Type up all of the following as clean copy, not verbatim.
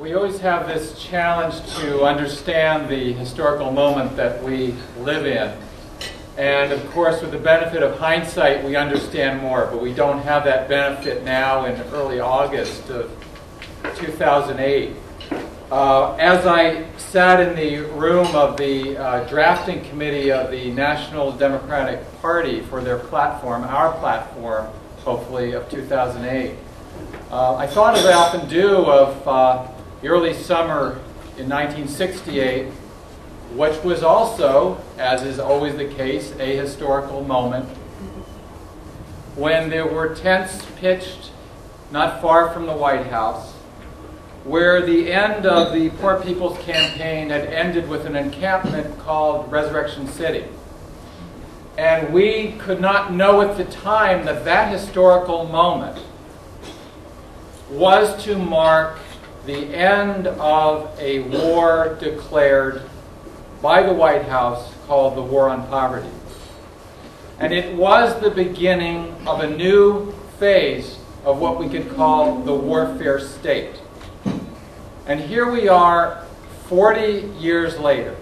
We always have this challenge to understand the historical moment that we live in. And of course, with the benefit of hindsight, we understand more, but we don't have that benefit now in early August of 2008. As I sat in the room of the drafting committee of the National Democratic Party for their platform, our platform, hopefully, of 2008, I thought, as I often do, of the early summer in 1968, which was also, as is always the case, a historical moment, when there were tents pitched not far from the White House, where the end of the Poor People's Campaign had ended with an encampment called Resurrection City. And we could not know at the time that that historical moment was to mark the end of a war declared by the White House called the War on Poverty. And it was the beginning of a new phase of what we could call the warfare state. And here we are 40 years later,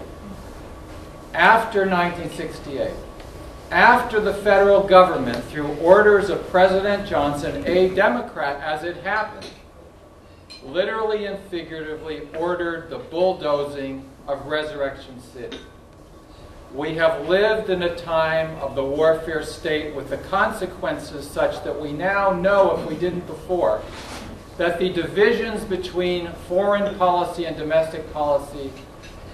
after 1968, after the federal government, through orders of President Johnson, a Democrat as it happened, literally and figuratively ordered the bulldozing of Resurrection City. We have lived in a time of the warfare state with the consequences such that we now know, if we didn't before, that the divisions between foreign policy and domestic policy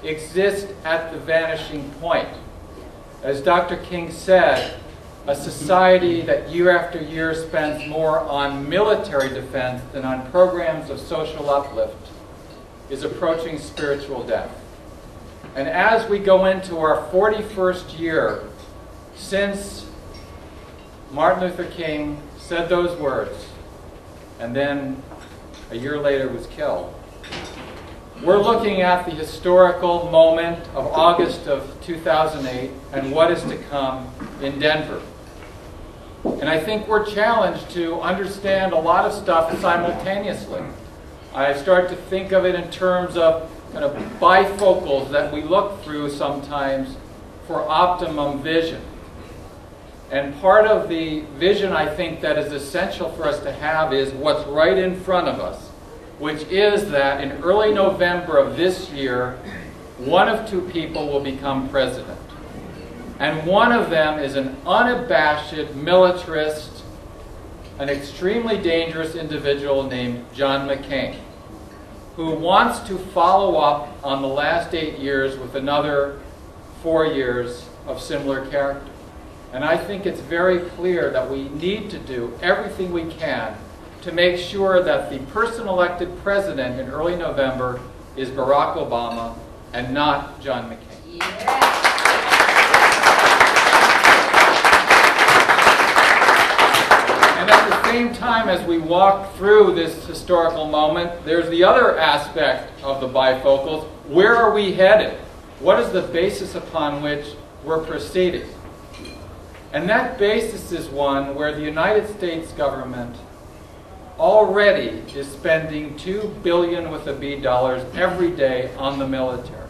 exist at the vanishing point. As Dr. King said, a society that year after year spends more on military defense than on programs of social uplift is approaching spiritual death. And as we go into our 41st year since Martin Luther King said those words, and then a year later was killed, we're looking at the historical moment of August of 2008 and what is to come in Denver. And I think we're challenged to understand a lot of stuff simultaneously. I start to think of it in terms of kind of bifocals that we look through sometimes for optimum vision. And part of the vision, I think, that is essential for us to have is what's right in front of us, which is that in early November of this year, one of two people will become president. And one of them is an unabashed militarist, an extremely dangerous individual named John McCain, who wants to follow up on the last 8 years with another 4 years of similar character. And I think it's very clear that we need to do everything we can to make sure that the person elected president in early November is Barack Obama and not John McCain. Yeah. And at the same time, as we walk through this historical moment, there's the other aspect of the bifocals. Where are we headed? What is the basis upon which we're proceeding? And that basis is one where the United States government already is spending $2 billion with a B dollars every day on the military.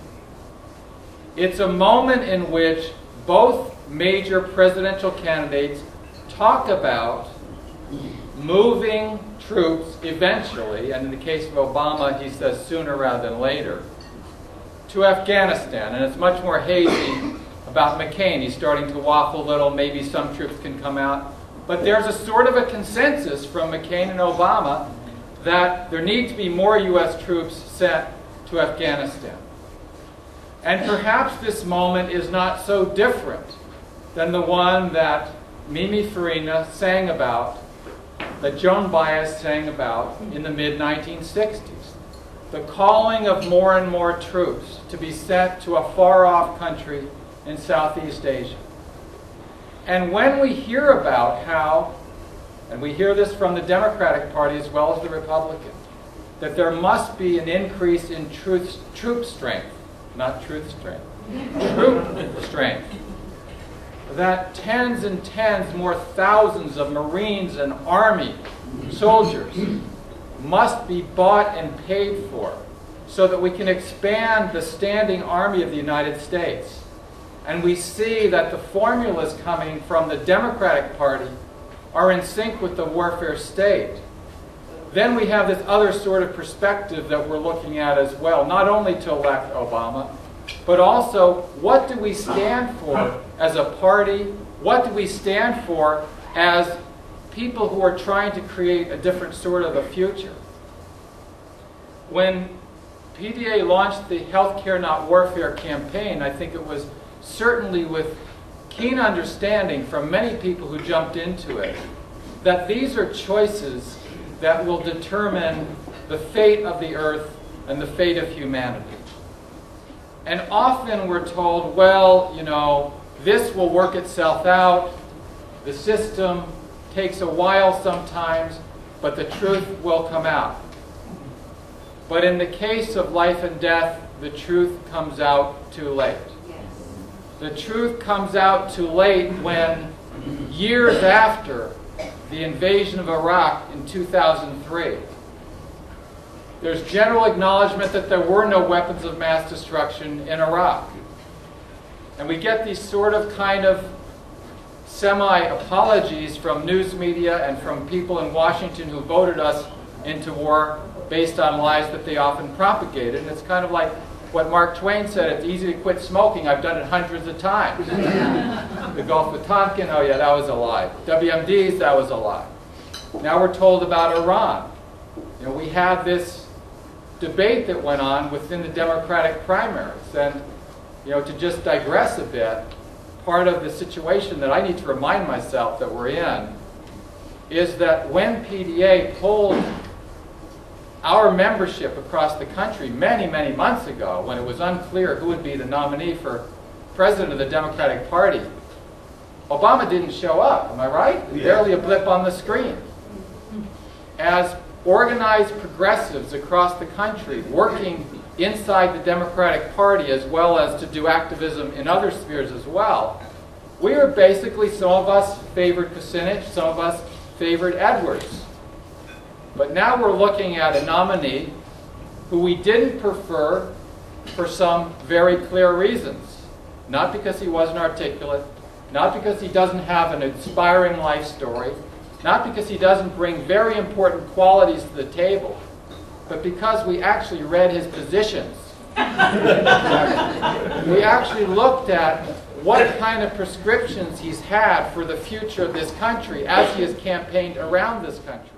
It's a moment in which both major presidential candidates talk about moving troops eventually, and in the case of Obama, he says sooner rather than later, to Afghanistan. And it's much more hazy about McCain. He's starting to waffle a little. Maybe some troops can come out. But there's a sort of a consensus from McCain and Obama that there need to be more U.S. troops sent to Afghanistan. And perhaps this moment is not so different than the one that Mimi Farina sang about, that Joan Baez sang about in the mid-1960s. The calling of more and more troops to be sent to a far-off country in Southeast Asia. And when we hear about how, and we hear this from the Democratic Party as well as the Republicans, that there must be an increase in troop strength, not truth strength, troop strength, that tens and tens, more thousands of Marines and Army soldiers must be bought and paid for so that we can expand the standing army of the United States. And we see that the formulas coming from the Democratic Party are in sync with the warfare state. Then we have this other sort of perspective that we're looking at as well, not only to elect Obama, but also what do we stand for as a party? What do we stand for as people who are trying to create a different sort of a future? When PDA launched the Healthcare Not Warfare campaign, I think it was certainly with keen understanding from many people who jumped into it that these are choices that will determine the fate of the earth and the fate of humanity. And often we're told, well, you know, this will work itself out. The system takes a while sometimes, but the truth will come out. But in the case of life and death, the truth comes out too late. The truth comes out too late when, years after the invasion of Iraq in 2003, there's general acknowledgement that there were no weapons of mass destruction in Iraq. And we get these sort of kind of semi-apologies from news media and from people in Washington who voted us into war based on lies that they often propagated. And it's kind of like what Mark Twain said, it's easy to quit smoking. I've done it hundreds of times. The Gulf of Tonkin, oh yeah, that was a lie. WMDs, that was a lie. Now we're told about Iran. You know, we have this debate that went on within the Democratic primaries. And, you know, to just digress a bit, part of the situation that I need to remind myself that we're in is that when PDA polled our membership across the country many, many months ago, when it was unclear who would be the nominee for president of the Democratic Party, Obama didn't show up, am I right? Yeah. Barely a blip on the screen. As organized progressives across the country working inside the Democratic Party as well as to do activism in other spheres as well, we were basically, some of us favored Kucinich, some of us favored Edwards. But now we're looking at a nominee who we didn't prefer for some very clear reasons. Not because he wasn't articulate, not because he doesn't have an inspiring life story, not because he doesn't bring very important qualities to the table, but because we actually read his positions. We actually looked at what kind of prescriptions he's had for the future of this country as he has campaigned around this country.